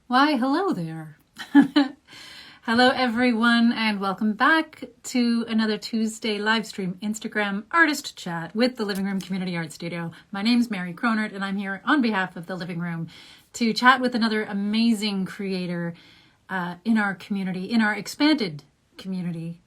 Why, hello there. Hello, everyone, and welcome back to another Tuesday live stream Instagram artist chat with the Living Room Community Art Studio. My name's Mary Cronert, and I'm here on behalf of the Living Room to chat with another amazing creator in our community, in our expanded community.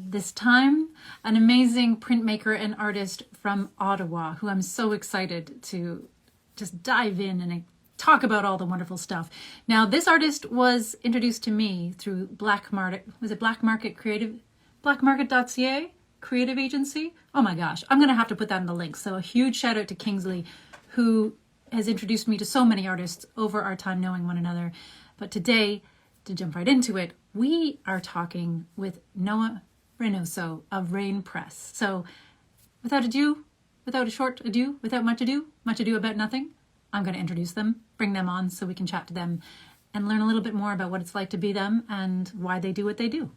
This time, an amazing printmaker and artist from Ottawa, who I'm so excited to just dive in and talk about all the wonderful stuff. Now, this artist was introduced to me through Black Market. Was it Black Market Creative? Blackmarket.ca creative agency? Oh my gosh, I'm gonna have to put that in the link. So a huge shout out to Kingsley, who has introduced me to so many artists over our time knowing one another. But today, to jump right into it, we are talking with Noah Reinoso of Rain Press. So without much ado about nothing, I'm going to introduce them, bring them on so we can chat to them and learn a little bit more about what it's like to be them and why they do what they do.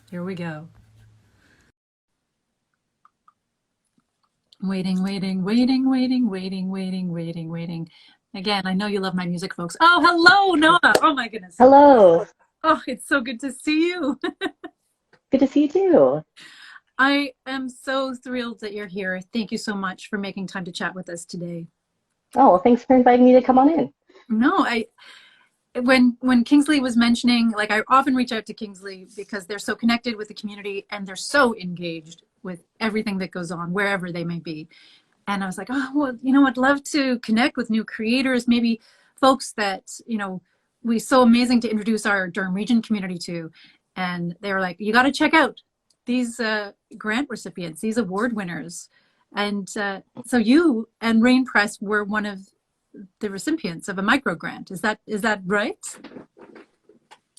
Here we go. Waiting. Again, I know you love my music, folks. Oh, hello, Noah. Oh, my goodness. Hello. Oh, it's so good to see you. Good to see you too. I am so thrilled that you're here. Thank you so much for making time to chat with us today. Oh, well, thanks for inviting me to come on in. No, when Kingsley was mentioning, like, I often reach out to Kingsley because they're so connected with the community and they're so engaged with everything that goes on wherever they may be. And I was like, oh, well, I'd love to connect with new creators, maybe folks that, we so amazing to introduce our Durham Region community to. And they were like, you got to check out these grant recipients, these award winners. And so you and Rain Press were one of the recipients of a micro grant. Is that right?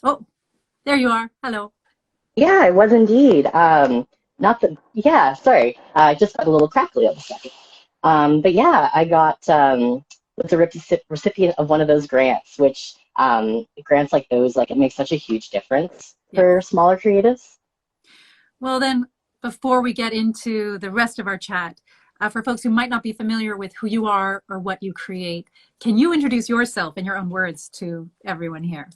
Oh, there you are. Hello. Yeah, I was indeed. Not that, yeah, sorry. I just got a little crackly on a second. But yeah, I was a recipient of one of those grants, which grants like those, like it makes such a huge difference for smaller creatives. Well, then, before we get into the rest of our chat, for folks who might not be familiar with who you are or what you create, can you introduce yourself in your own words to everyone here?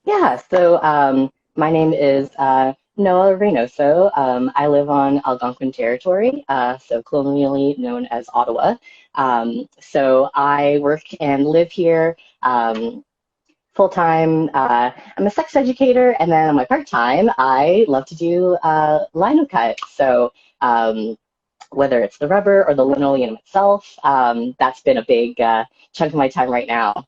Yeah, so my name is Noah Reinoso. I live on Algonquin territory, so colonially known as Ottawa. So I work and live here full time. I'm a sex educator, and then on my part time, I love to do lino cut. So whether it's the rubber or the linoleum itself, that's been a big chunk of my time right now.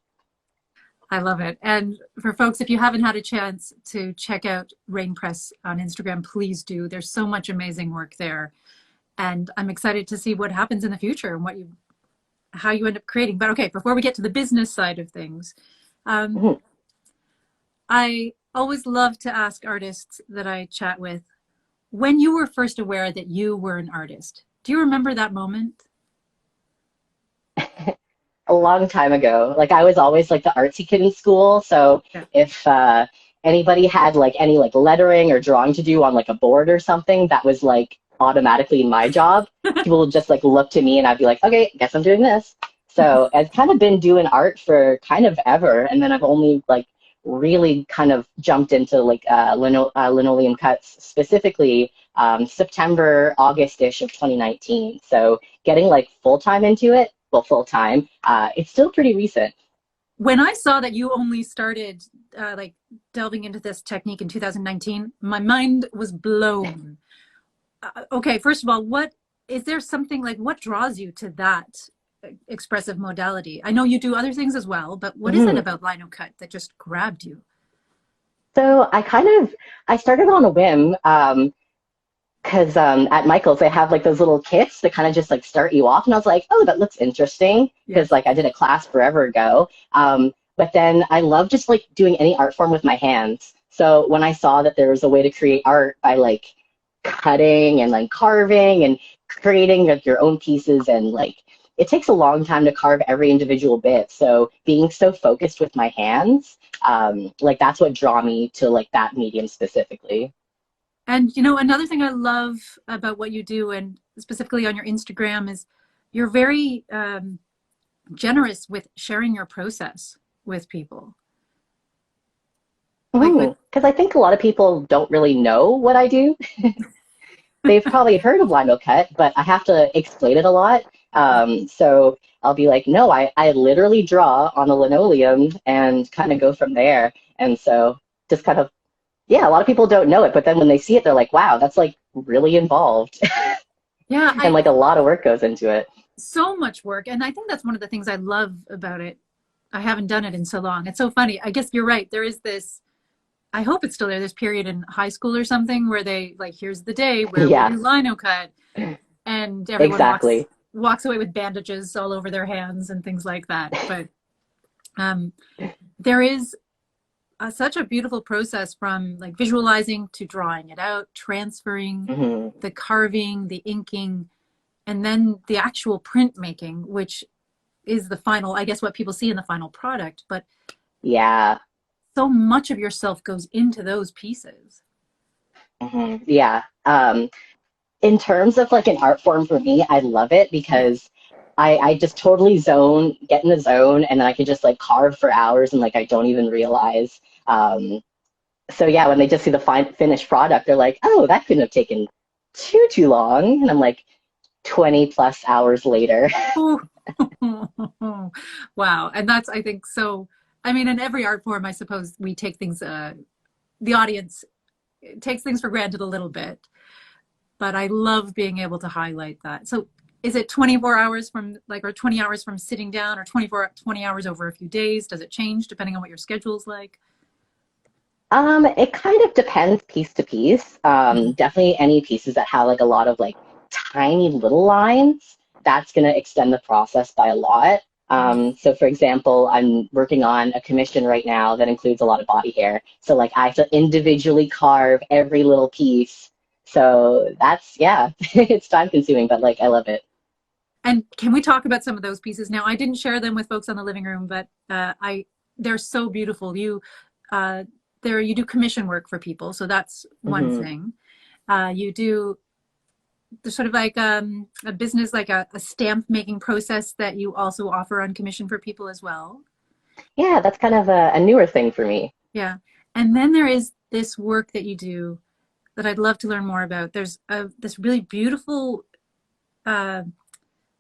I love it. And for folks, if you haven't had a chance to check out Rain Press on Instagram, please do. There's so much amazing work there. And I'm excited to see what happens in the future and how you end up creating. But okay, before we get to the business side of things, I always love to ask artists that I chat with, when you were first aware that you were an artist, do you remember that moment? A long time ago. Like I was always like the artsy kid in school. So if anybody had like any like lettering or drawing to do on like a board or something, that was like automatically my job. People would just like look to me and I'd be like, okay, guess I'm doing this. So I've kind of been doing art for kind of ever. And then I've only like really kind of jumped into like linoleum cuts specifically September, August-ish of 2019. So getting like full-time into it, well, full-time, it's still pretty recent. When I saw that you only started like delving into this technique in 2019, my mind was blown. Okay, first of all, is there something like, what draws you to that expressive modality? I know you do other things as well, but what is it about lino cut that just grabbed you? So I started on a whim. Because at Michael's, they have like those little kits that kind of just like start you off. And I was like, oh, that looks interesting. Because like I did a class forever ago. But then I love just like doing any art form with my hands. So when I saw that there was a way to create art by like cutting and like carving and creating like your own pieces, and like it takes a long time to carve every individual bit. So being so focused with my hands, like that's what draw me to like that medium specifically. And another thing I love about what you do, and specifically on your Instagram, is you're very generous with sharing your process with people. Like with Because I think a lot of people don't really know what I do. They've probably heard of lino cut, but I have to explain it a lot. So I'll be like, no, I literally draw on a linoleum and kind of go from there. And so just kind of, yeah, a lot of people don't know it, but then when they see it, they're like, wow, that's like really involved. yeah, And I like a lot of work goes into it. so much work, and I think that's one of the things I love about it. I haven't done it in so long. It's so funny. I guess you're right. There is this, I hope it's still there, this period in high school or something where they like, here's the day where we'll Yeah, do lino cut, and everyone exactly. walks away with bandages all over their hands and things like that. But um, there is such a beautiful process from like visualizing to drawing it out, transferring, Hmm. the carving, the inking, and then the actual print making, which is the final, I guess, what people see in the final product. But Yeah. so much of yourself goes into those pieces. Yeah. In terms of like an art form for me, I love it Yeah. because I just totally get in the zone, and then I can just like carve for hours and like I don't even realize. So yeah, when they just see the finished product, they're like, oh, that couldn't have taken too long. And I'm like 20 plus hours later. Ooh. Wow. And that's, I think, so. I mean, in every art form, I suppose we take things, the audience takes things for granted a little bit, but I love being able to highlight that. So is it 24 hours from like, or 20 hours from sitting down, or 20 hours over a few days? Does it change depending on what your schedule's like? It kind of depends piece to piece. Mhm. Definitely any pieces that have like a lot of like tiny little lines, that's going to extend the process by a lot. So for example, I'm working on a commission right now that includes a lot of body hair. So like I have to individually carve every little piece. So that's, yeah, it's time consuming, but like I love it. And can we talk about some of those pieces now? I didn't share them with folks on the living room, but I they're so beautiful. Uh, you do commission work for people, so that's one Hmm. thing. You do there's sort of like a business, like a stamp making process that you also offer on commission for people as well. Yeah, that's kind of a newer thing for me. Yeah, and then there is this work that you do that I'd love to learn more about. There's this really beautiful uh,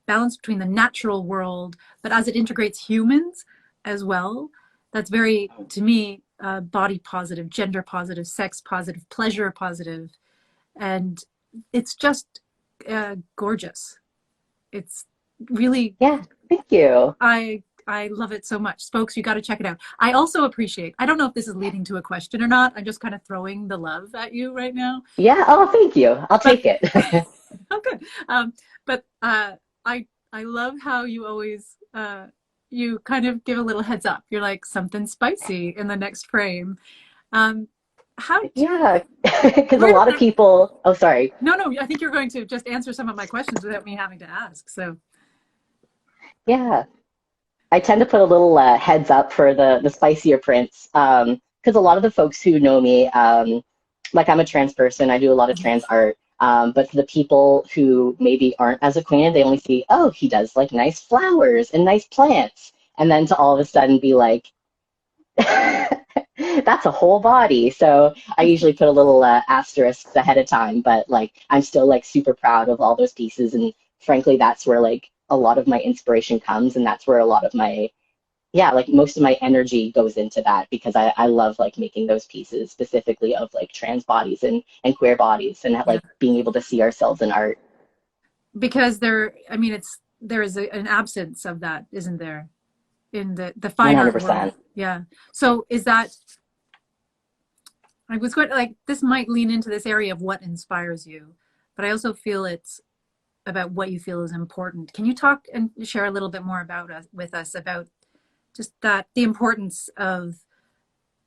balance between the natural world, but as it integrates humans as well. That's very, to me, body positive, gender positive, sex positive, pleasure positive, and it's just gorgeous. It's really, Yeah, thank you. I love it so much. Spokes, you got to check it out. I also appreciate, I don't know if this is leading to a question or not. I'm just kind of throwing the love at you right now. Yeah, oh, thank you. I'll But take it. oh, good. But I love how you always you kind of give a little heads up. You're like something spicy in the next frame. Um, how Yeah, because a where did lot of that? people, oh, sorry. No, no. I think you're going to just answer some of my questions without me having to ask. So Yeah, I tend to put a little heads up for the spicier prints. Because a lot of the folks who know me, like I'm a trans person, I do a lot of trans art. But for the people who maybe aren't as acquainted, they only see, oh, he does like nice flowers and nice plants. And then to all of a sudden be like, that's a whole body. So I usually put a little asterisk ahead of time, but like I'm still like super proud of all those pieces. And frankly, that's where like a lot of my inspiration comes. And that's where a lot of my, yeah, like most of my energy goes into that because I love like making those pieces specifically of like trans bodies and queer bodies and yeah, like being able to see ourselves in art. because there, I mean, there is an absence of that, isn't there, in the fine art world? 100%. Yeah. So is that I was going to like this might lean into this area of what inspires you, but I also feel it's about what you feel is important. Can you talk and share a little bit more about us with us about just that the importance of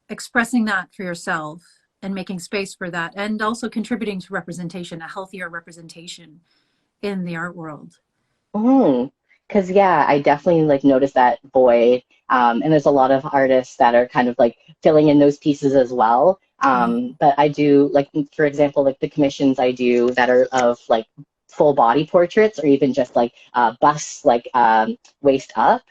expressing that for yourself and making space for that and also contributing to representation, a healthier representation in the art world. Mm. Because yeah, I definitely like noticed that void. And there's a lot of artists that are kind of like filling in those pieces as well. Mhm. But I do like, for example, like the commissions I do that are of like full body portraits, or even just like bust, like waist up.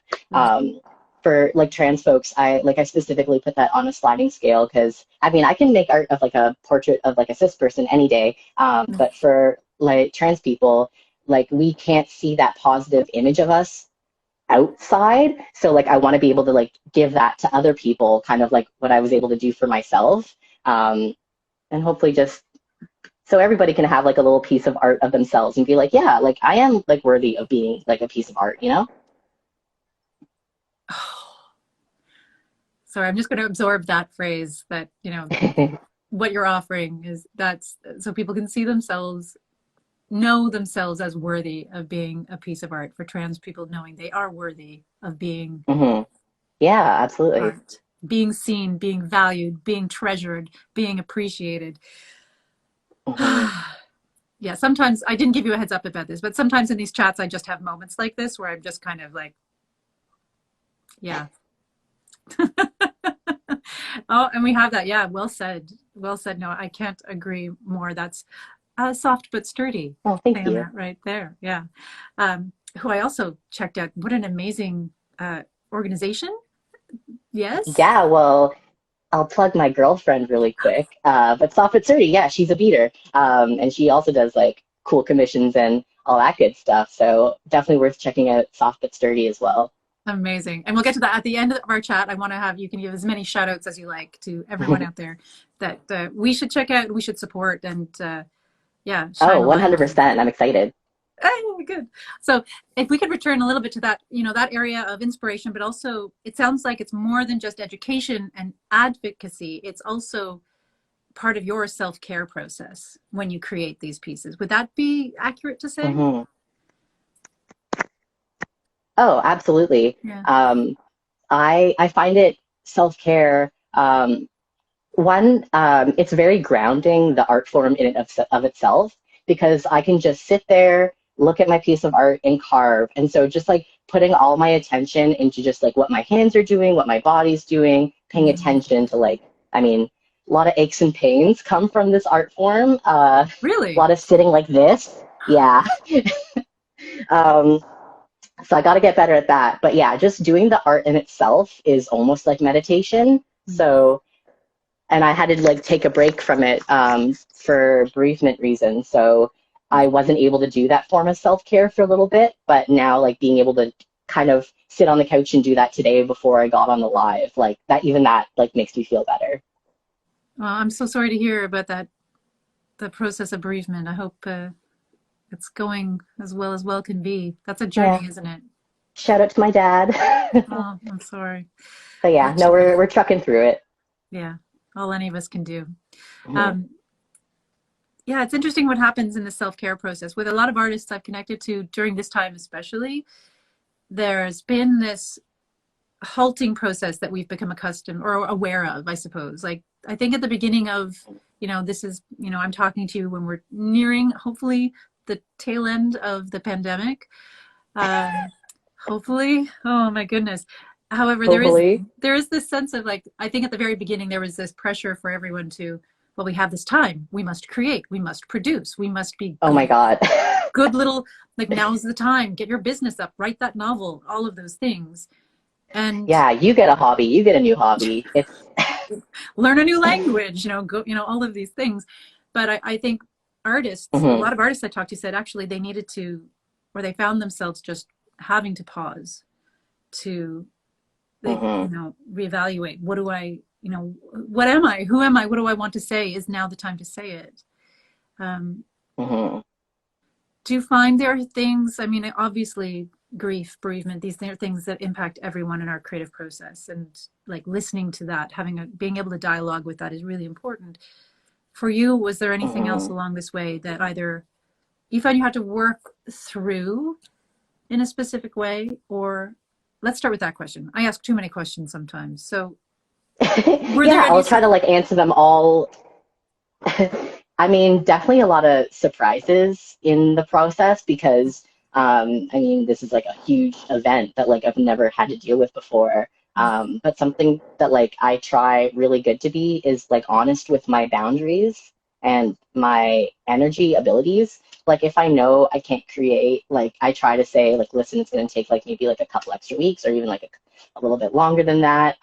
For like trans folks, I specifically put that on a sliding scale because I mean I can make art of like a portrait of like a cis person any day, but for like trans people, like we can't see that positive image of us outside. So like I want to be able to like give that to other people, kind of like what I was able to do for myself, and hopefully just so everybody can have like a little piece of art of themselves and be like, yeah, like I am like worthy of being like a piece of art, you know? Sorry, I'm just going to absorb that phrase that, what you're offering is that's so people can see themselves, know themselves as worthy of being a piece of art. For trans people, knowing they are worthy of being Yeah, absolutely. art, being seen, being valued, being treasured, being appreciated. Yeah, sometimes I didn't give you a heads up about this, but sometimes in these chats, I just have moments like this where I'm just kind of like, yeah. Oh, and we have that. Yeah, well said. Well said. No, I can't agree more. That's soft but sturdy. Oh, thank Saying you. that right there. Yeah. Who I also checked out. What an amazing organization. Yes. Yeah, well, I'll plug my girlfriend really quick. But Soft but Sturdy, yeah, she's a beater. And she also does like cool commissions and all that good stuff. So definitely worth checking out Soft but Sturdy as well. Amazing. And we'll get to that at the end of our chat. I want to have, you can give as many shout outs as you like to everyone out there that we should check out, we should support, and yeah, Oh, shine a light on. 100%. I'm excited. Oh, good. So if we could return a little bit to that, that area of inspiration, but also it sounds like it's more than just education and advocacy. It's also part of your self-care process when you create these pieces. Would that be accurate to say? Oh, absolutely. Yeah. I find it self-care. It's very grounding, the art form in it of itself, because I can just sit there, look at my piece of art and carve. And so just like putting all my attention into just like what my hands are doing, what my body's doing, paying attention to like, I mean, a lot of aches and pains come from this art form. Really? A lot of sitting like this. Yeah. So I got to get better at that. But yeah, just doing the art in itself is almost like meditation. So, and I had to like take a break from it for bereavement reasons. So I wasn't able to do that form of self-care for a little bit. But now like being able to kind of sit on the couch and do that today before I got on the live, like that, even that like makes me feel better. Well, I'm so sorry to hear about that, the process of bereavement. I hope it's going as well can be. That's a journey, Yeah. isn't it? Shout out to my dad. Oh, I'm sorry. But yeah, no, we're trucking through it. Yeah, all any of us can do. Yeah, it's interesting what happens in the self-care process. With a lot of artists I've connected to during this time especially, there's been this halting process that we've become accustomed or aware of, I suppose. Like, I think at the beginning of, this is, I'm talking to you when we're nearing, hopefully, the tail end of the pandemic. Hopefully. Oh my goodness. However, Hopefully. there is this sense of like, I think at the very beginning there was this pressure for everyone to, well, we have this time, we must create, we must produce, we must be Oh my God. good little, like, now's the time, get your business up, write that novel, all of those things. And yeah, you get a hobby, you get a new hobby. It's learn a new language, go, all of these things. But I think artists, a lot of artists I talked to said actually they needed to, or they found themselves just having to pause to, reevaluate. What do I, what am I? Who am I? What do I want to say? Is now the time to say it? Do you find there are things, I mean, obviously grief, bereavement, these are things that impact everyone in our creative process, and like listening to that, being able to dialogue with that is really important. For you, was there anything else along this way that either you found you had to work through in a specific way, or let's start with that question. I ask too many questions sometimes. So I'll try to like answer them all. I mean, definitely a lot of surprises in the process because, I mean, this is like a huge event that like I've never had to deal with before. But something that like I try really good to be is like honest with my boundaries and my energy abilities. Like if I know I can't create, like I try to say like, listen, it's going to take like maybe like a couple extra weeks or even like a little bit longer than that.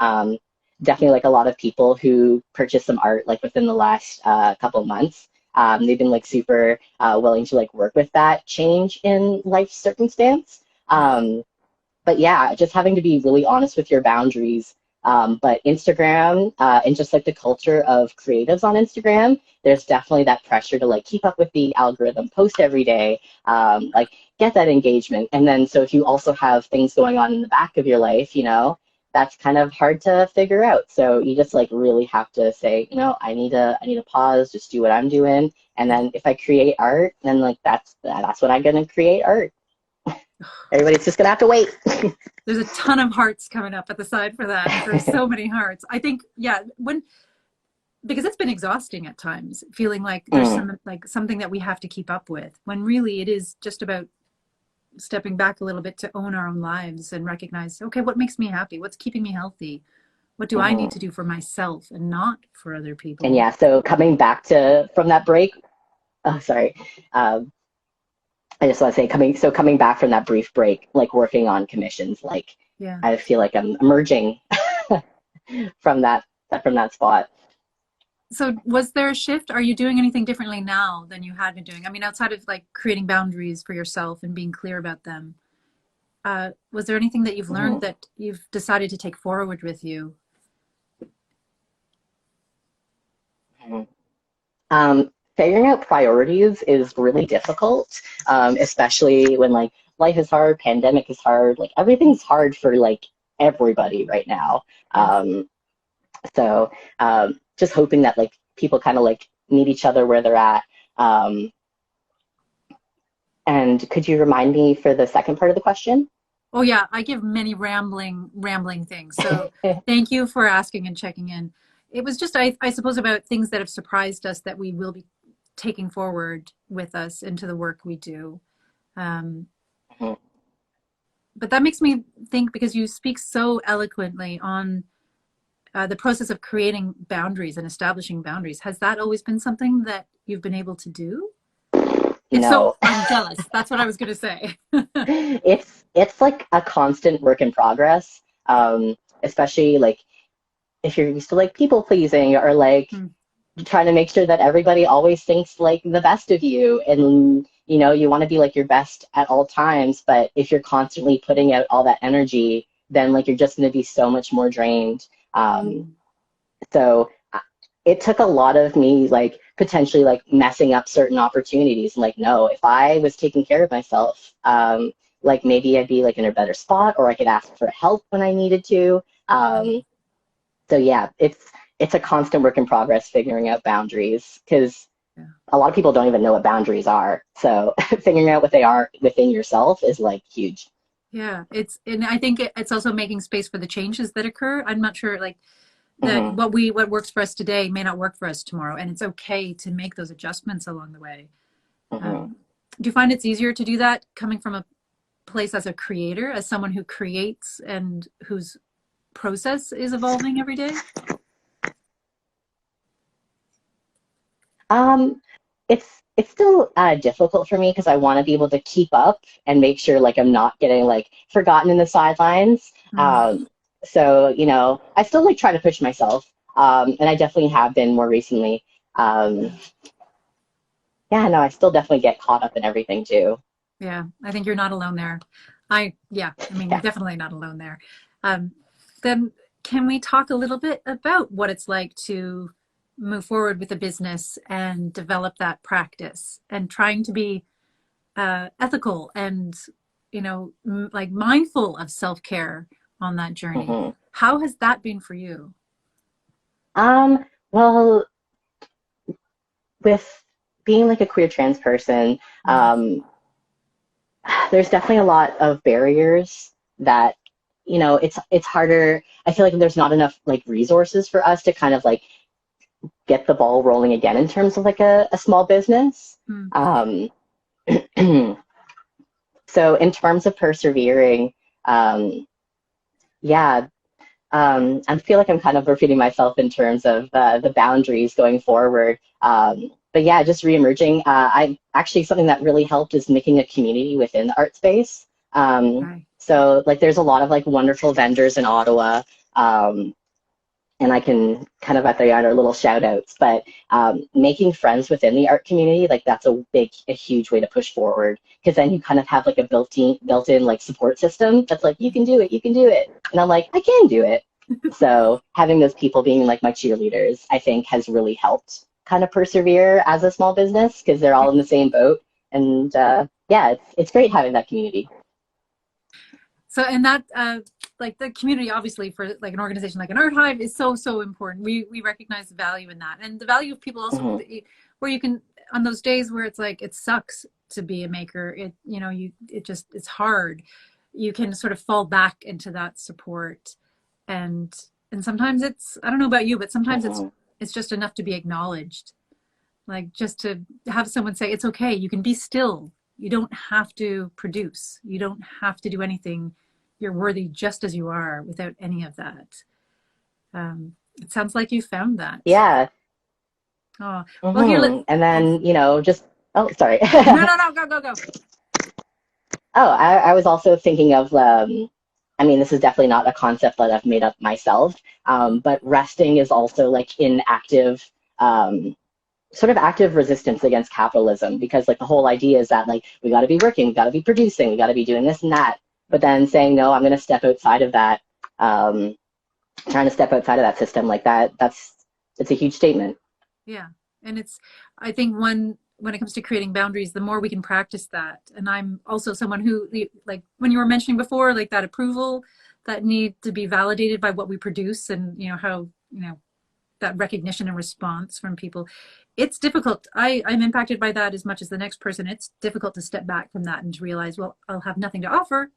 Definitely like a lot of people who purchased some art like within the last couple of months. They've been like super willing to like work with that change in life circumstance. But yeah, just having to be really honest with your boundaries. But Instagram and just like the culture of creatives on Instagram, there's definitely that pressure to like keep up with the algorithm, post every day, like get that engagement. And then so if you also have things going on in the back of your life, that's kind of hard to figure out. So you just like really have to say, I need to pause, just do what I'm doing. And then if I create art, then like that's what I'm gonna create art. Everybody's just gonna have to wait. There's a ton of hearts coming up at the side for that. There's so many hearts. I think, yeah, because it's been exhausting at times, feeling like there's something that we have to keep up with, when really it is just about stepping back a little bit to own our own lives and recognize, okay, what makes me happy? What's keeping me healthy? What do I need to do for myself and not for other people? And yeah, so coming back from that break, oh, sorry. I just want to say coming back from that brief break, like working on commissions, like Yeah. I feel like I'm emerging from that spot. So was there a shift? Are you doing anything differently now than you had been doing? I mean, outside of like creating boundaries for yourself and being clear about them, was there anything that you've learned that you've decided to take forward with you? Figuring out priorities is really difficult, especially when like life is hard, pandemic is hard, like everything's hard for like everybody right now. So just hoping that like people kind of like meet each other where they're at. And could you remind me for the second part of the question? Oh yeah, I give many rambling things. So thank you for asking and checking in. It was just, I suppose, about things that have surprised us that we will be taking forward with us into the work we do. But that makes me think, because you speak so eloquently on the process of creating boundaries and establishing boundaries. Has that always been something that you've been able to do? It's No. so, I'm jealous. That's what I was going to say. It's like a constant work in progress, especially like if you're used to like people pleasing or like trying to make sure that everybody always thinks like the best of you, and you want to be like your best at all times. But if you're constantly putting out all that energy, then like you're just going to be so much more drained. So it took a lot of me like potentially like messing up certain opportunities. Like, no, if I was taking care of myself, like maybe I'd be like in a better spot, or I could ask for help when I needed to. So yeah, it's a constant work in progress figuring out boundaries, because a lot of people don't even know what boundaries are. So figuring out what they are within yourself is like huge. Yeah, and I think it's also making space for the changes that occur. I'm not sure like that what works for us today may not work for us tomorrow, and it's okay to make those adjustments along the way. Do you find it's easier to do that coming from a place as a creator, as someone who creates and whose process is evolving every day? It's still difficult for me because I want to be able to keep up and make sure like I'm not getting like forgotten in the sidelines. So I still like try to push myself, and I definitely have been more recently. Yeah, no, I still definitely get caught up in everything too. Yeah, I think you're not alone there. I mean, you're definitely not alone there. Then can we talk a little bit about what it's like to move forward with a business and develop that practice, and trying to be ethical and like mindful of self-care on that journey? How has that been for you? Well, with being like a queer trans person, there's definitely a lot of barriers that it's harder. I feel like there's not enough like resources for us to kind of like get the ball rolling again in terms of like a small business. So in terms of persevering, yeah, I feel like I'm kind of repeating myself in terms of the boundaries going forward. but yeah, just reemerging. I actually, something that really helped is making a community within the art space. Right. So like there's a lot of like wonderful vendors in Ottawa. Um, and I can kind of at the end are little shout outs, but making friends within the art community, like that's a huge way to push forward because then you kind of have like a built in like support system that's like, you can do it. And I'm like, I can do it. So having those people being like my cheerleaders, I think has really helped kind of persevere as a small business because they're all in the same boat. And yeah, it's great having that community. So, and that, like the community, obviously, for like an organization like an art hive is so, so important. We recognize the value in that, and the value of people also, Hmm. where you can, on those days where it's like it sucks to be a maker, it's hard. You can sort of fall back into that support, and sometimes it's, I don't know about you, but sometimes Hmm. it's just enough to be acknowledged, like just to have someone say it's okay, you can be still, you don't have to produce, you don't have to do anything, you're worthy just as you are without any of that. It sounds like you found that. Yeah. Oh, well, here, And then, just, oh, sorry. no, no, no, go, go, go. Oh, I was also thinking of, I mean, this is definitely not a concept that I've made up myself, but resting is also like in active, sort of active resistance against capitalism because like the whole idea is that like we got to be working, we got to be producing, we got to be doing this and that. But then saying, no, I'm going to step outside of that, um, trying to step outside of that system like that, it's a huge statement. Yeah. And it's, I think when it comes to creating boundaries, the more we can practice that. And I'm also someone who, like when you were mentioning before, like that approval, that need to be validated by what we produce, and how, that recognition and response from people. It's difficult. I'm impacted by that as much as the next person. It's difficult to step back from that and to realize, well, I'll have nothing to offer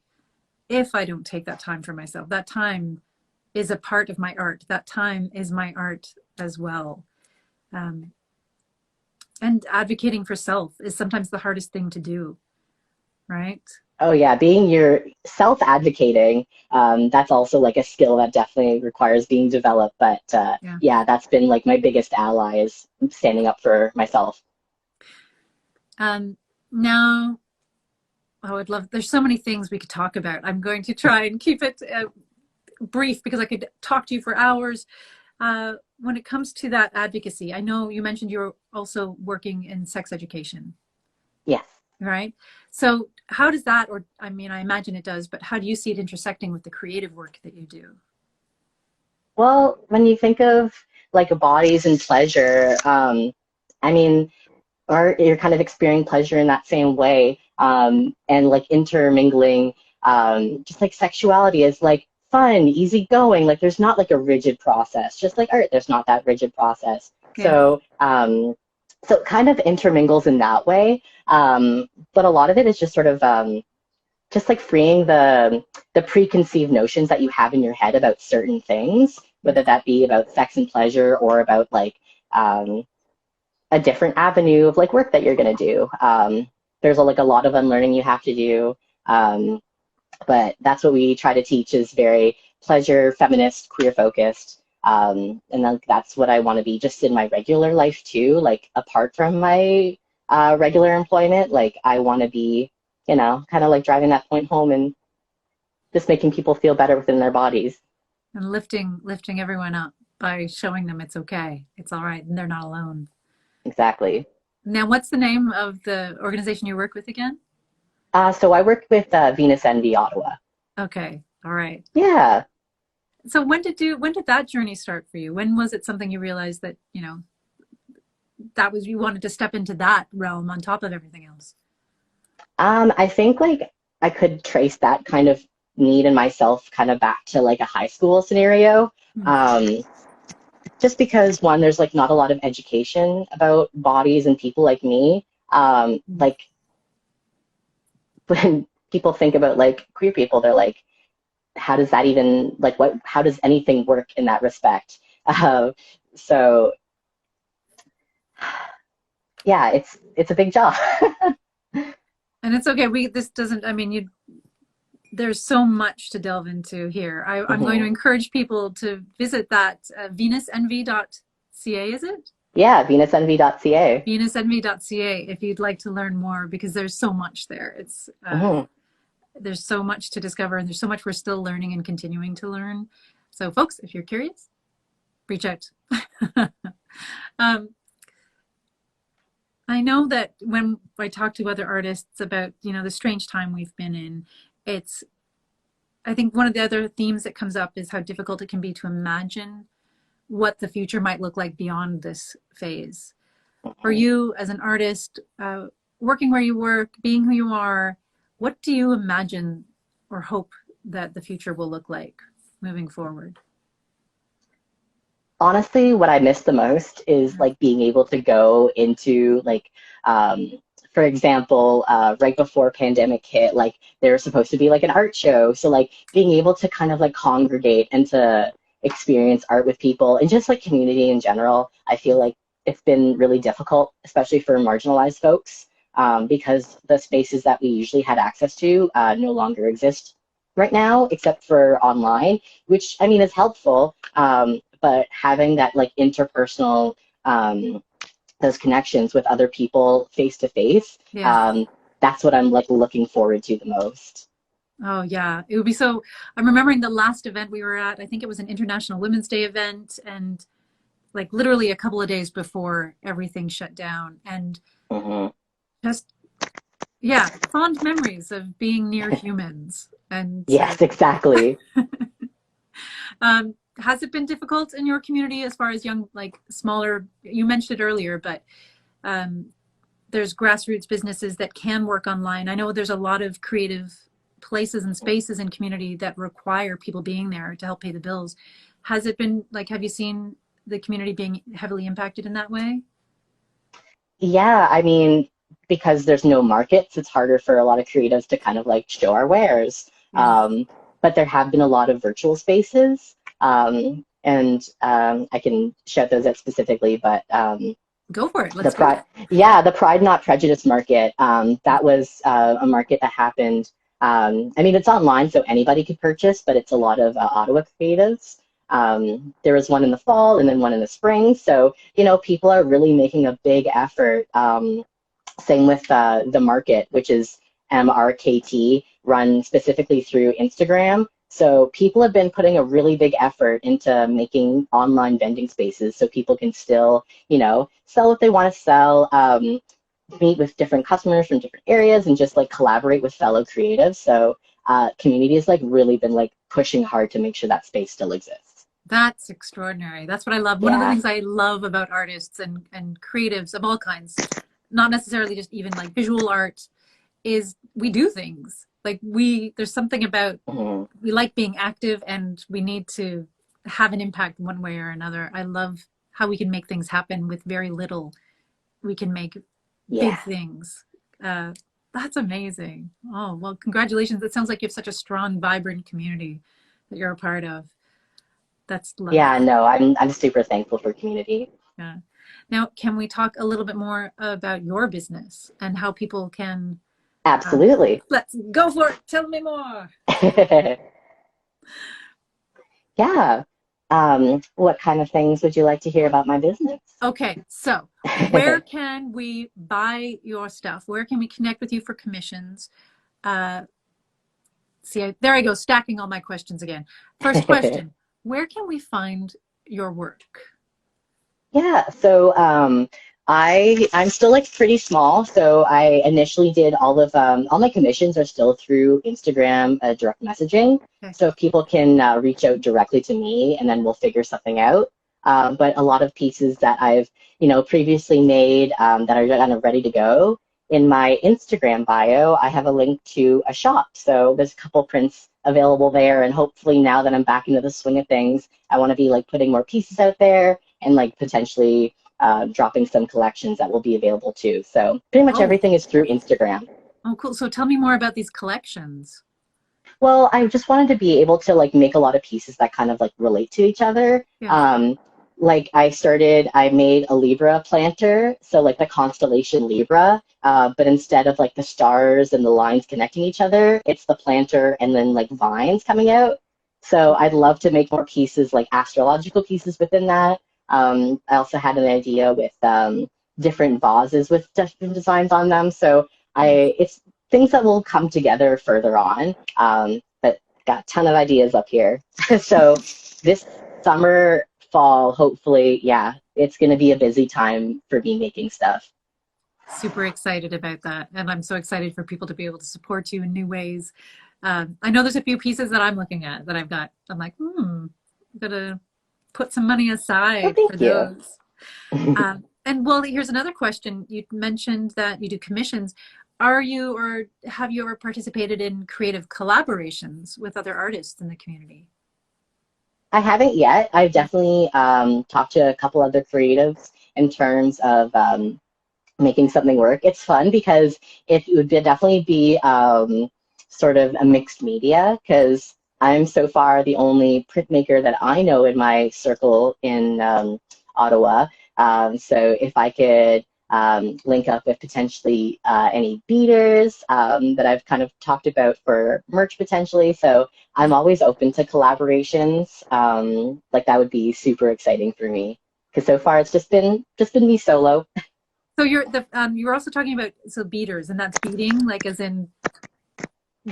if I don't take that time for myself. That time is a part of my art. That time is my art as well. Um, and advocating for self is sometimes the hardest thing to do, right? Oh yeah, being your self-advocating, that's also like a skill that definitely requires being developed. But Yeah. yeah, that's been like my biggest ally is standing up for myself. Um, Now, I would love, there's so many things we could talk about. I'm going to try and keep it brief because I could talk to you for hours. When it comes to that advocacy, I know you mentioned you're also working in sex education, Yes. right? So how does that, or I mean, I imagine it does, but how do you see it intersecting with the creative work that you do? Well, when you think of like bodies and pleasure, I mean, art, you're kind of experiencing pleasure in that same way, and like intermingling, just like sexuality is like fun, easygoing. Like there's not like a rigid process. Just like art, there's not that rigid process. Yeah. So it kind of intermingles in that way. But a lot of it is just sort of just like freeing the preconceived notions that you have in your head about certain things, whether that be about sex and pleasure or about like um, a different avenue of like work that you're going to do. There's like a lot of unlearning you have to do, um, but that's what we try to teach is very pleasure, feminist, queer focused. And then that's what I want to be just in my regular life too, like apart from my regular employment. Like I want to be, kind of like driving that point home and just making people feel better within their bodies. And lifting everyone up by showing them it's okay, it's all right, and they're not alone. Exactly. Now, what's the name of the organization you work with again? So I work with Venus Envy Ottawa. Okay, all right. Yeah. So when did that journey start for you? When was it something you realized that, that was, you wanted to step into that realm on top of everything else? I think like I could trace that kind of need in myself kind of back to like a high school scenario. Hmm. Um, just because one, there's like not a lot of education about bodies and people like me. Like when people think about like queer people, they're like, how does that even like how does anything work in that respect? So yeah, it's a big job. And it's okay. This doesn't, I mean, there's so much to delve into here. I'm going to Hmm. encourage people to visit that venusenvy.ca, is it? Yeah, venusenvy.ca. venusenvy.ca if you'd like to learn more, because there's so much there. It's Mm-hmm. there's so much to discover, and there's so much we're still learning and continuing to learn. So folks, if you're curious, reach out. um, I know that when I talk to other artists about, the strange time we've been in, it's, I think one of the other themes that comes up is how difficult it can be to imagine what the future might look like beyond this phase. For you as an artist, working where you work, being who you are, what do you imagine or hope that the future will look like moving forward? Honestly, what I miss the most is like being able to go into like, um, for example, right before pandemic hit, like there was supposed to be like an art show. So like being able to kind of like congregate and to experience art with people and just like community in general, I feel like it's been really difficult, especially for marginalized folks, because the spaces that we usually had access to no longer exist right now, except for online, which I mean is helpful. But having that like interpersonal those connections with other people face to face, Yeah. that's what I'm like looking forward to the most. Oh, yeah. It would be so. I'm remembering the last event we were at. I think it was an International Women's Day event, and like literally a couple of days before everything shut down. And Mm-hmm. just, yeah, fond memories of being near humans. And Yes, exactly. has it been difficult in your community as far as young, like smaller, you mentioned it earlier, but um, there's grassroots businesses that can work online. I know there's a lot of creative places and spaces in community that require people being there to help pay the bills. Has it been like, have you seen the community being heavily impacted in that way? Yeah, I mean, because there's no markets, it's harder for a lot of creatives to kind of like show our wares. Yeah. But there have been a lot of virtual spaces, and I can shout those out specifically, but Go for it. the Let's go. Pride, yeah, the Pride Not Prejudice market. That was a market that happened. I mean, it's online, so anybody could purchase, but it's a lot of Ottawa creatives. There was one in the fall and then one in the spring. So, people are really making a big effort. Same with the market, which is MRKT, run specifically through Instagram. So people have been putting a really big effort into making online vending spaces so people can still, sell what they want to sell, meet with different customers from different areas, and just like collaborate with fellow creatives. So community has like really been like pushing hard to make sure that space still exists. That's extraordinary. That's what I love. One of the Yeah. things I love about artists and creatives of all kinds, not necessarily just even like visual art, is we do things. Like there's something about, Hmm. we like being active and we need to have an impact one way or another. I love how we can make things happen with very little. We can make big Yeah. things. Uh, that's amazing. Oh, well, congratulations. It sounds like you have such a strong, vibrant community that you're a part of. That's lovely. Yeah, no, I'm super thankful for community. Yeah. Now, can we talk a little bit more about your business and how people can? Uh, Absolutely. let's go for it. Tell me more. Yeah. What kind of things would you like to hear about my business? Okay, so where can we buy your stuff? Where can we connect with you for commissions? Uh, there I go, stacking all my questions again. First question, where can we find your work? Yeah, so I'm still like pretty small. So I initially did all my commissions are still through Instagram direct messaging. Okay. So people can reach out directly to me, and then we'll figure something out. But a lot of pieces that I've previously made that are kind of ready to go. In my Instagram bio, I have a link to a shop. So there's a couple prints available there, and hopefully now that I'm back into the swing of things, I want to be like putting more pieces out there and like potentially dropping some collections that will be available too. So pretty much Oh, everything is through Instagram. oh, cool. So tell me more about these collections. Well, I just wanted to be able to like make a lot of pieces that kind of like relate to each other. Yeah. Like I made a Libra planter, so like the constellation Libra, but instead of like the stars and the lines connecting each other, it's the planter and then like vines coming out. So I'd love to make more pieces, like astrological pieces within that, I also had an idea with different vases with different designs on them. So it's things that will come together further on. But got a ton of ideas up here. So this summer, fall, hopefully, yeah, it's going to be a busy time for me making stuff. Super excited about that. And I'm so excited for people to be able to support you in new ways. I know there's a few pieces that I'm looking at that I've got. I'm like, I'm gonna put some money Oh, aside for thank you. those. And well, here's another question. You mentioned that you do commissions. Are you or have you ever participated in creative collaborations with other artists in the community? I haven't yet. I've definitely talked to a couple other creatives in terms of making something work. It's fun because it would definitely be sort of a mixed media because I'm so far the only printmaker that I know in my circle in Ottawa. So if I could link up with potentially any beaters that I've kind of talked about for merch potentially. So I'm always open to collaborations. Like that would be super exciting for me because so far it's just been me solo. So you're also talking about beaters, and that's beating, like as in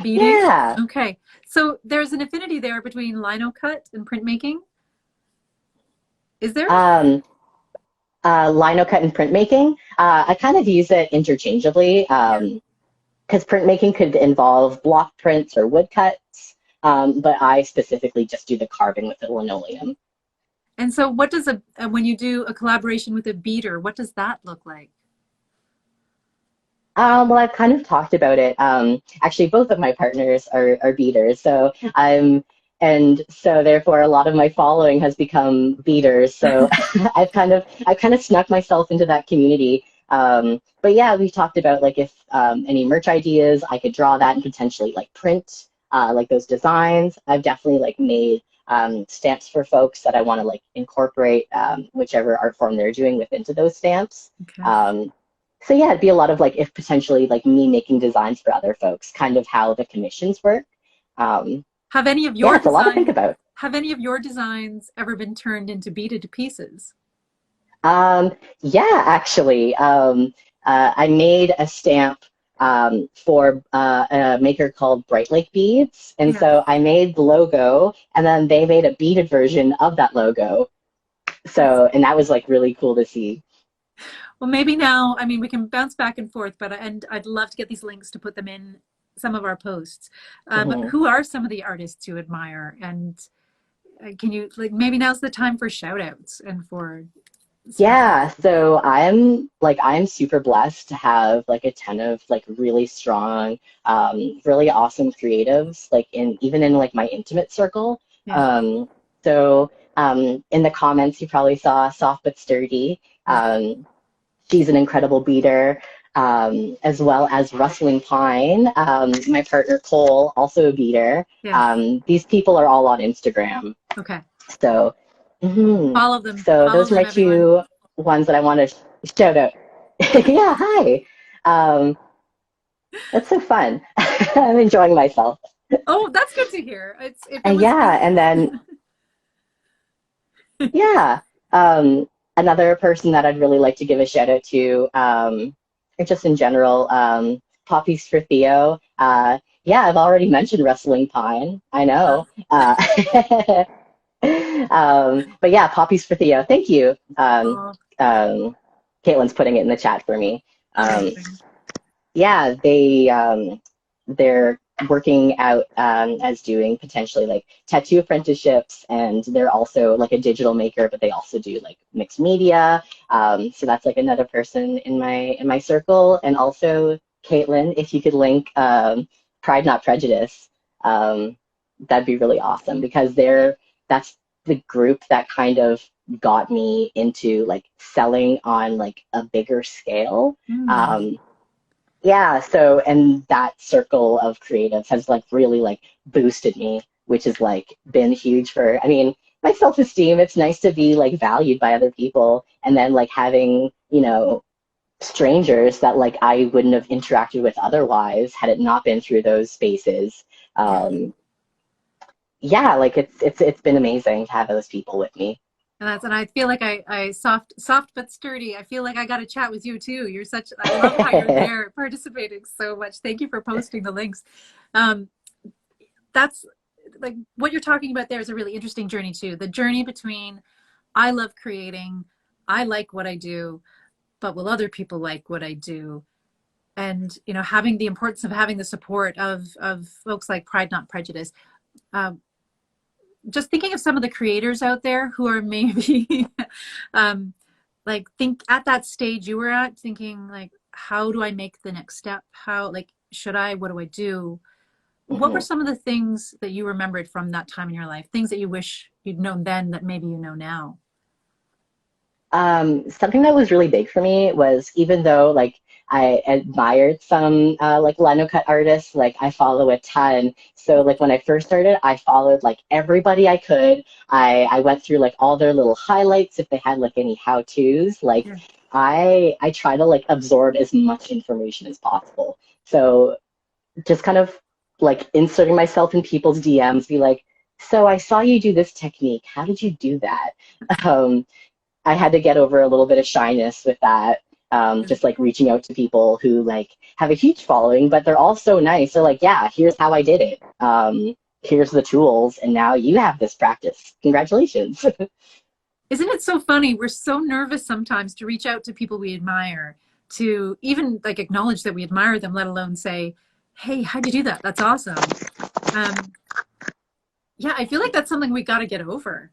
beating. Yeah. Okay. So there's an affinity there between lino cut and printmaking. Is there? Um, Lino cut and printmaking. I kind of use it interchangeably Yeah. because printmaking could involve block prints or woodcuts, but I specifically just do the carving with the linoleum. And so what does when you do a collaboration with a beater, what does that look like? Well, I've kind of talked about it. Actually, both of my partners are beaters, so and so therefore a lot of my following has become beaters. So I've kind of snuck myself into that community. But yeah, we've talked about like if any merch ideas, I could draw that and potentially like print like those designs. I've definitely like made stamps for folks that I want to like incorporate whichever art form they're doing within to those stamps. Okay. So yeah, it'd be a lot of like if potentially like me making designs for other folks, kind of how the commissions work. Um, Have any of yeah, your it's a lot to think designs about. have any of your designs ever been turned into beaded pieces? Yeah, actually, I made a stamp for a maker called Bright Lake Beads, and Yeah. so I made the logo, and then they made a beaded version of that logo. That's So, and that was like really cool to see. Well, maybe now, I mean, we can bounce back and forth, and I'd love to get these links to put them in some of our posts. But Mhm. who are some of the artists you admire? And can you, like, maybe now's the time for shout outs and for specific. Yeah, so I'm super blessed to have like a ton of like really strong, really awesome creatives like in even in like my intimate circle. Yeah. Um, so in the comments you probably saw Soft but Sturdy. Yeah. She's an incredible beater, as well as Rustling Pine. My partner Cole, also a beater. Yeah. These people are all on Instagram. Okay. So, mhm. Follow them. So Follow those are them, my everyone. two ones that I want to shout out. Yeah, hi. Um, that's so fun. I'm enjoying myself. Oh, that's good to hear. If it And was yeah, and then yeah, another person that I'd really like to give a shout out to, or just in general, Poppies for Theo. Yeah, I've already mentioned Wrestling Pine. I know. But yeah, Poppies for Theo. Thank you. oh, Caitlin's putting it in the chat for me. Um, amazing. yeah, they're working out as doing potentially like tattoo apprenticeships, and they're also like a digital maker, but they also do like mixed media. So that's like another person in my circle, and also Caitlin, if you could link Pride Not Prejudice, that'd be really awesome because that's the group that kind of got me into like selling on like a bigger scale. Mm. Yeah, so and that circle of creatives has like really like boosted me, which has like been huge for, I mean, my self-esteem. It's nice to be like valued by other people and then like having, strangers that like I wouldn't have interacted with otherwise had it not been through those spaces. Yeah. Yeah, like it's been amazing to have those people with me. And I feel like I soft but sturdy. I feel like I got to chat with you too. I love how you're there participating so much. Thank you for posting the links. Um, that's like what you're talking about there is a really interesting journey too. The journey between I love creating, I like what I do, but will other people like what I do? And having the importance of having the support of folks like Pride Not Prejudice. Um, just thinking of some of the creators out there who are maybe um, like think at that stage you were at, thinking like, how do I make the next step? How, like, should I, what do I do? What were Mhm. some of the things that you remembered from that time in your life? Things that you wish you'd known then that maybe you know now? Something that was really big for me was, even though like I admired some like lino cut artists, like I follow a ton. So like when I first started, I followed like everybody I could. I went through like all their little highlights if they had like any how tos. Like Yeah. I try to like absorb as much information as possible. So just kind of like inserting myself in people's DMs, be like, so I saw you do this technique. How did you do that? Um, I had to get over a little bit of shyness with that. Just like reaching out to people who like have a huge following, but they're all so nice. They're like, yeah, here's how I did it. Here's the tools, and now you have this practice. Congratulations. Isn't it so funny? We're so nervous sometimes to reach out to people we admire, to even like acknowledge that we admire them, let alone say, hey, how'd you do that? That's awesome. Um, yeah, I feel like that's something we got to get over.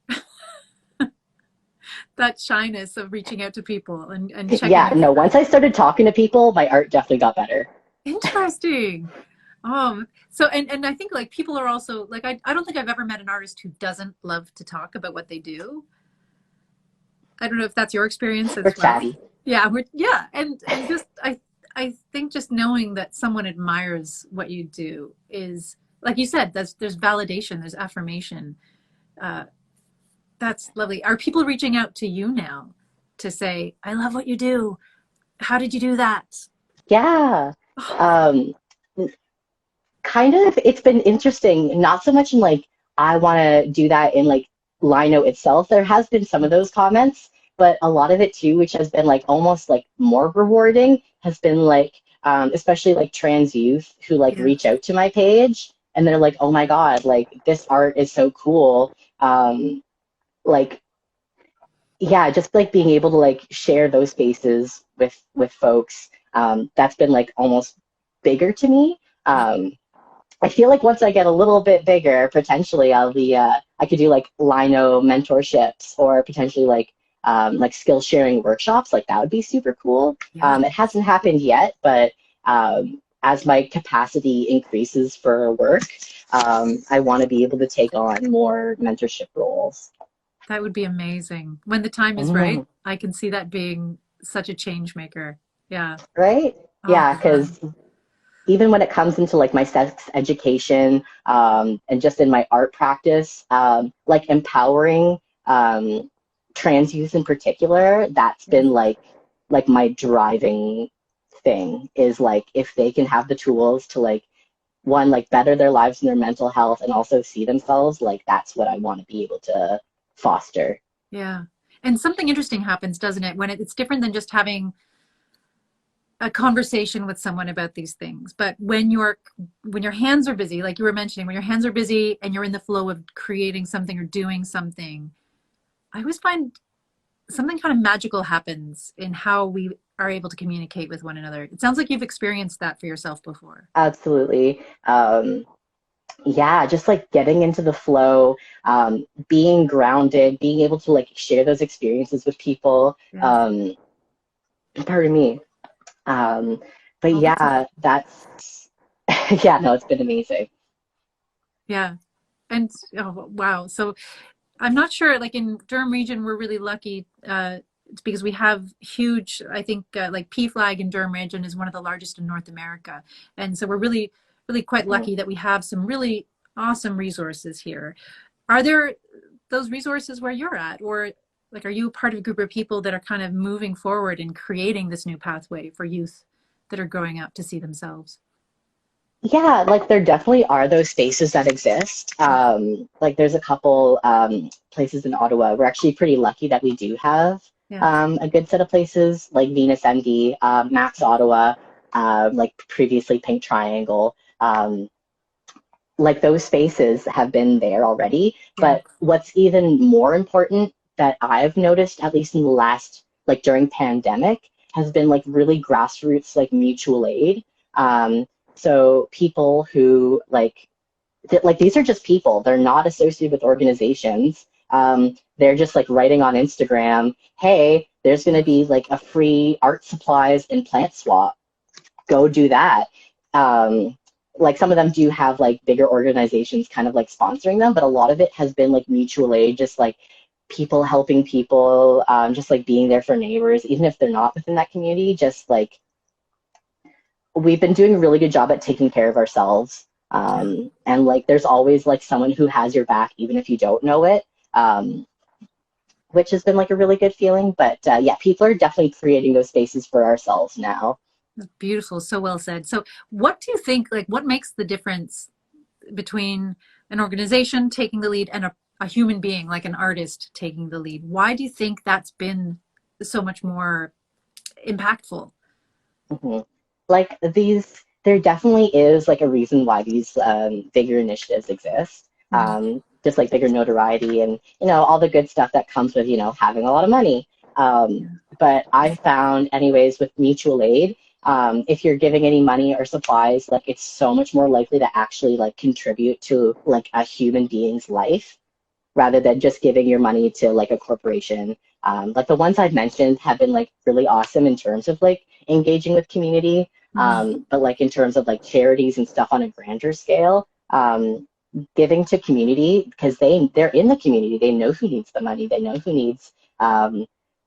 That shyness of reaching out to people and checking Yeah, if no, once I started talking to people, my art definitely got better. interesting. So and I think like people are also like I don't think I've ever met an artist who doesn't love to talk about what they do. I don't know if that's your experience We're as well. chatty. Yeah, and just I think just knowing that someone admires what you do is, like you said, there's validation, there's affirmation. Uh, that's lovely. Are people reaching out to you now to say, I love what you do? How did you do that? Yeah. Um, Kind of, it's been interesting, not so much in like I want to do that in like Lino itself. There has been some of those comments, but a lot of it too, which has been like almost like more rewarding, has been like especially like trans youth who like Yeah, reach out to my page and they're like, oh my God, like this art is so cool. Like yeah, just like being able to like share those spaces with folks, that's been like almost bigger to me. yeah, I feel like once I get a little bit bigger, potentially I could do like Lino mentorships or potentially like skill sharing workshops. Like that would be super cool. yeah. It hasn't happened yet, but as my capacity increases for work, I want to be able to take on more mentorship roles. That would be amazing. When the time is right, Mm, I can see that being such a change maker. Yeah. right? Oh, Yeah, because even when it comes into like my sex education and just in my art practice, like empowering um, trans youth in particular, that's yeah. been like my driving thing is like if they can have the tools to like one like better their lives and their mental health and also see themselves, like that's what I want to be able to foster. Yeah. And something interesting happens, doesn't it? When it's different than just having a conversation with someone about these things. But when your hands are busy, like you were mentioning, when your hands are busy and you're in the flow of creating something or doing something, I always find something kind of magical happens in how we are able to communicate with one another. It sounds like you've experienced that for yourself before. Absolutely. Yeah, just like getting into the flow, being grounded, being able to like share those experiences with people. Yeah. Pardon me. Um, but All the time. yeah, that's yeah, no, it's been amazing. Yeah. And oh, wow. So I'm not sure, like in Durham region, we're really lucky it's because we have huge, I think like PFLAG in Durham region is one of the largest in North America. And so we're really, really quite lucky that we have some really awesome resources here. Are there those resources where you're at? Or like, are you part of a group of people that are kind of moving forward and creating this new pathway for youth that are growing up to see themselves? Yeah, like there definitely are those spaces that exist. Like there's a couple places in Ottawa. We're actually pretty lucky that we do have Yeah. a good set of places like Venus MD, Max Ottawa, like previously Pink Triangle. Like those spaces have been there already. Yeah. But what's even more important that I've noticed, at least in the last, like during pandemic, has been like really grassroots, like mutual aid. So people who like these are just people. They're not associated with organizations. They're just like writing on Instagram, hey, there's going to be like a free art supplies and plant swap, go do that. Like some of them do have like bigger organizations kind of like sponsoring them, but a lot of it has been like mutual aid, just like people helping people, just like being there for neighbors, even if they're not within that community. Just like we've been doing a really good job at taking care of ourselves. Yeah. And like there's always like someone who has your back, even if you don't know it. Which has been like a really good feeling. But yeah, people are definitely creating those spaces for ourselves now. Beautiful. So well said. So what do you think, like, what makes the difference between an organization taking the lead and a human being, like an artist taking the lead? Why do you think that's been so much more impactful? hmm Like these, there definitely is like a reason why these bigger initiatives exist. Mm. Just like bigger notoriety and all the good stuff that comes with having a lot of money. Yeah. But I found, anyways, with mutual aid, if you're giving any money or supplies, like it's so much more likely to actually like contribute to like a human being's life rather than just giving your money to like a corporation. Like the ones I've mentioned have been like really awesome in terms of like engaging with community. Mm. But like in terms of like charities and stuff on a grander scale, giving to community because they're in the community. They know who needs the money. They know who needs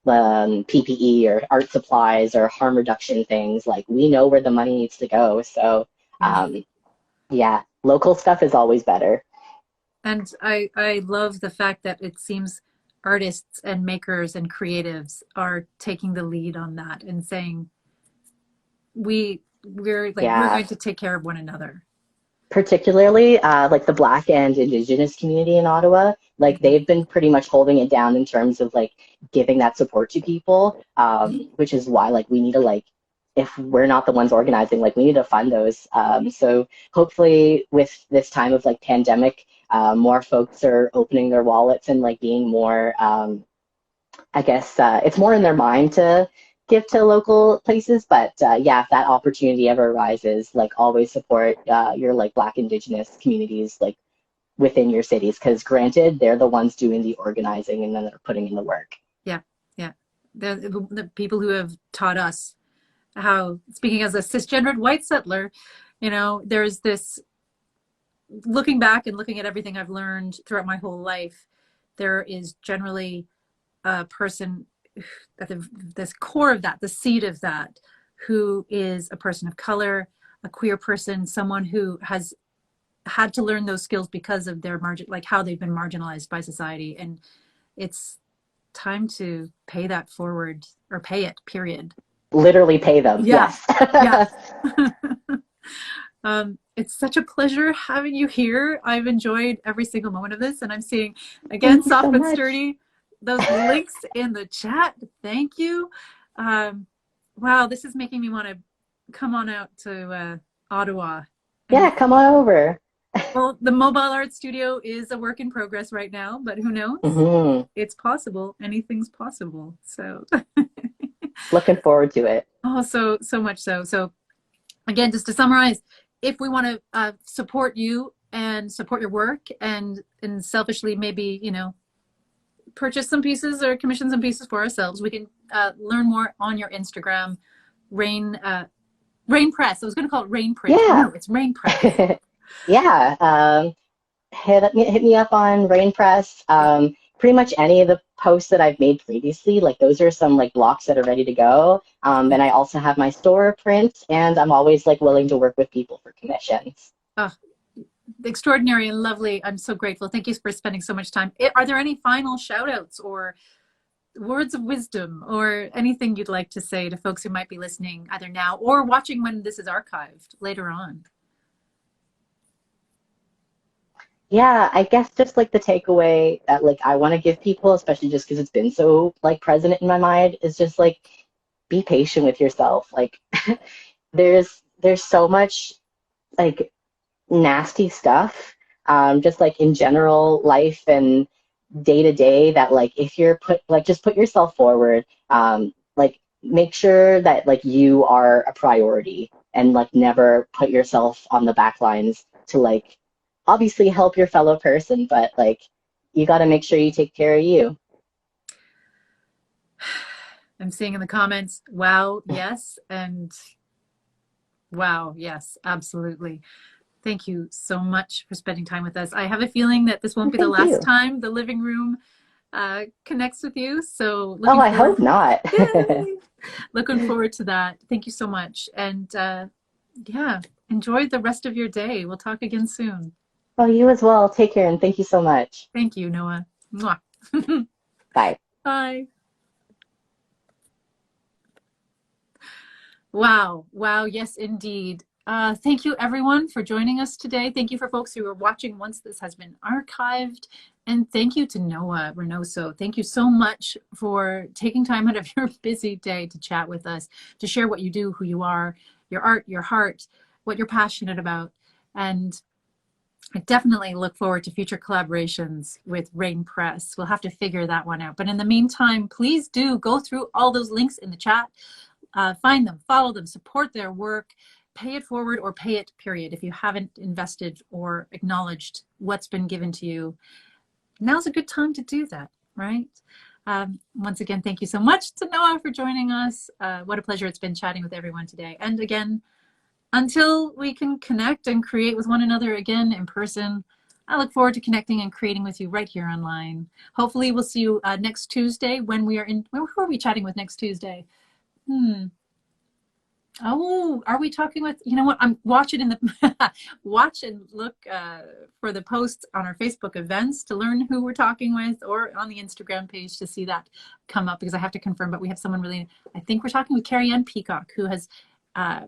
PPE or art supplies or harm reduction things. Like we know where the money needs to go. So Yeah. yeah, local stuff is always better. And I love the fact that it seems artists and makers and creatives are taking the lead on that and saying we're Yeah. going to take care of one another. Particularly like the Black and Indigenous community in Ottawa, like Yeah. they've been pretty much holding it down in terms of like giving that support to people, which is why like we need to like if we're not the ones organizing, like we need to fund those. So hopefully with this time of like pandemic, more folks are opening their wallets and like being more I guess it's more in their mind to give to local places. But yeah, if that opportunity ever arises, like always support your like Black Indigenous communities like within your cities, because granted, they're the ones doing the organizing and then they're putting in the work. Yeah. Yeah. The people who have taught us how, speaking as a cisgendered white settler, there's this looking back and looking at everything I've learned throughout my whole life, there is generally a person at this core of that, the seed of that, who is a person of color, a queer person, someone who has had to learn those skills because of their margin, like how they've been marginalized by society. And it's time to pay that forward, or pay it, period. Literally pay them. Yeah. Yes. Yeah. It's such a pleasure having you here. I've enjoyed every single moment of this, and I'm seeing, again, Thank you so soft but much. sturdy, those links in the chat. Thank you. Um, wow, this is making me want to come on out to Ottawa. And Yeah, come on over. well, the mobile art studio is a work in progress right now, but who knows? hmm It's possible. Anything's possible. So, Looking forward to it. oh, so much so. So again, just to summarize, if we want to support you and support your work, and selfishly maybe purchase some pieces or commission some pieces for ourselves, we can learn more on your Instagram, Rain Rain Press. I was going to call it Rain Print, but Yeah. no, it's Rain Press. Yeah. Hit me up on Rainpress. Pretty much any of the posts that I've made previously, like those are some like blocks that are ready to go. And I also have my store print, and I'm always like willing to work with people for commissions. Oh, extraordinary and lovely. I'm so grateful. Thank you for spending so much time. Are there any final shout outs or words of wisdom or anything you'd like to say to folks who might be listening either now or watching when this is archived later on? yeah, I guess just like the takeaway that like I want to give people, especially just because it's been so like present in my mind, is just like be patient with yourself. Like there's so much like nasty stuff, just like in general life and day to day that like if you're put like just put yourself forward, like make sure that like you are a priority and like never put yourself on the back lines to like obviously help your fellow person, but like you got to make sure you take care of you. I'm seeing in the comments, wow, yes, and wow, yes, absolutely. Thank you so much for spending time with us. I have a feeling that this won't be the Thank last you. time the living room connects with you. So Oh, looking I forward, hope not. yay, looking forward to that. Thank you so much. And yeah, enjoy the rest of your day. We'll talk again soon. Oh, you as well. Take care and thank you so much. Thank you, Noah. Mwah. Bye. Bye. Wow. Wow. Yes, indeed. Thank you, everyone, for joining us today. Thank you for folks who are watching once this has been archived. And thank you to Noah Reinoso. Thank you so much for taking time out of your busy day to chat with us, to share what you do, who you are, your art, your heart, what you're passionate about. And I definitely look forward to future collaborations with Rain Press. We'll have to figure that one out. But in the meantime, please do go through all those links in the chat. Find them, follow them, support their work, pay it forward or pay it, period. If you haven't invested or acknowledged what's been given to you, now's a good time to do that, right? Once again, thank you so much to Noah for joining us. What a pleasure it's been chatting with everyone today. And again, until we can connect and create with one another again in person, I look forward to connecting and creating with you right here online. Hopefully we'll see you next Tuesday when we are in, who are we chatting with next Tuesday? Oh, are we talking with, you know what? I'm watching in the, watch and look for the posts on our Facebook events to learn who we're talking with, or on the Instagram page to see that come up, because I have to confirm, but we have someone really, I think we're talking with Carrie Ann Peacock, who has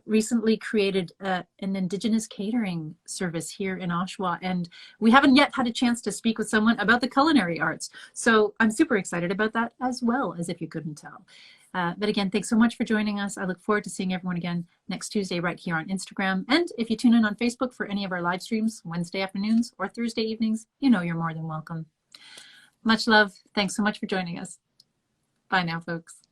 recently created an Indigenous catering service here in Oshawa. And we haven't yet had a chance to speak with someone about the culinary arts. So I'm super excited about that as well, as if you couldn't tell. But again, thanks so much for joining us. I look forward to seeing everyone again next Tuesday right here on Instagram. And if you tune in on Facebook for any of our live streams, Wednesday afternoons or Thursday evenings, you know you're more than welcome. Much love. Thanks so much for joining us. Bye now, folks.